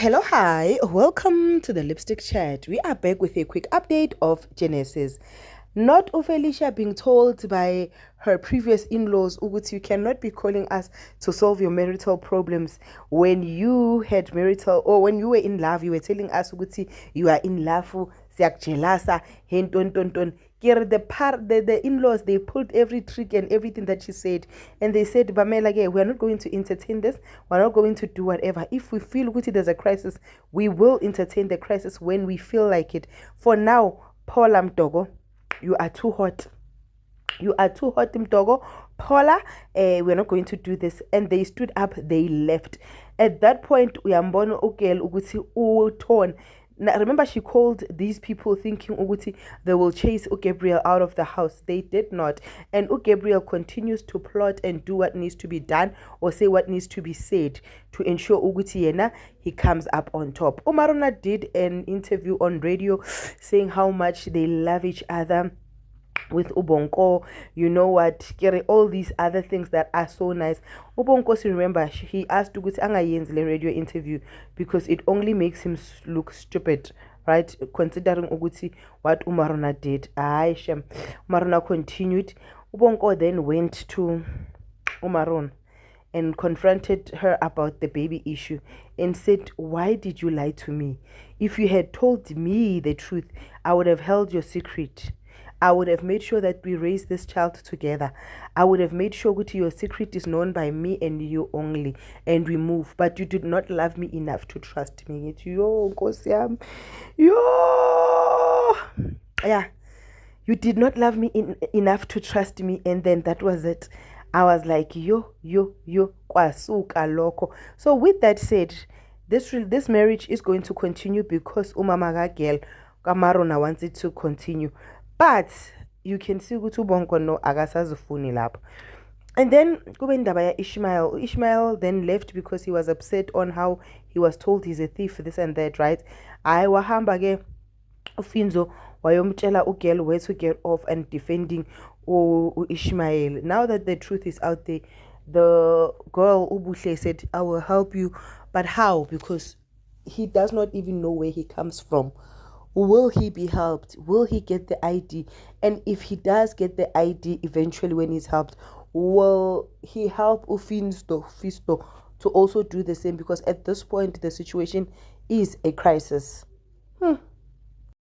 Hello, hi, welcome to the Lipstick Chat. We are back with a quick update of Genesis. Not Felicia being told by her previous in-laws, Uguti, you cannot be calling us to solve your marital problems. When you had marital, or when you were in love, you were telling us, Uguti, you are in love, siyak jelasa, hen ton ton ton. The in-laws, they pulled every trick and everything that she said, and they said, Bamela, we're not going to entertain this, we're not going to do whatever. If we feel there's a crisis, we will entertain the crisis when we feel like it. For now, Paula Mdogo, you are too hot. You are too hot, Mdogo. Paula, we're not going to do this. And they stood up, they left. At that point, uyambona ugel ukuthi uthon. Now, remember, she called these people thinking Uguti they will chase Gabriel out of the house. They did not. And Gabriel continues to plot and do what needs to be done or say what needs to be said to ensure Uguti Yena he comes up on top. Umaruna did an interview on radio saying how much they love each other with Ubonko, you know what, all these other things that are so nice. Ubonko, remember, he asked Uguti angayenzi le radio interview because it only makes him look stupid, right? Considering Uguti what Umaruna did. Aisha. Umaruna continued. Ubonko then went to Umarun and confronted her about the baby issue and said, why did you lie to me? If you had told me the truth, I would have held your secret. I would have made sure that we raise this child together. I would have made sure that your secret is known by me and you only, and we move. But you did not love me enough to trust me. Yo, yeah, you did not love me enough to trust me, and then that was it. I was like, yo, kwasuka loko. So with that said, this marriage is going to continue because umama girl Kamarona wants it to continue. But you can see ukuthi Ubonko no akasazifuni lapho. And then kube indaba ya Ishmael. Ishmael then left because he was upset on how he was told he's a thief, this and that, right? I wahamba ke uFinzo wayomtshela ugirl where to get off and defending Ishmael. Now that the truth is out there, the girl Ubuhle said, I will help you. But how? Because he does not even know where he comes from. Will he be helped? Will he get the ID? And if he does get the ID eventually when he's helped, will he help Fisto to also do the same? Because at this point, the situation is a crisis.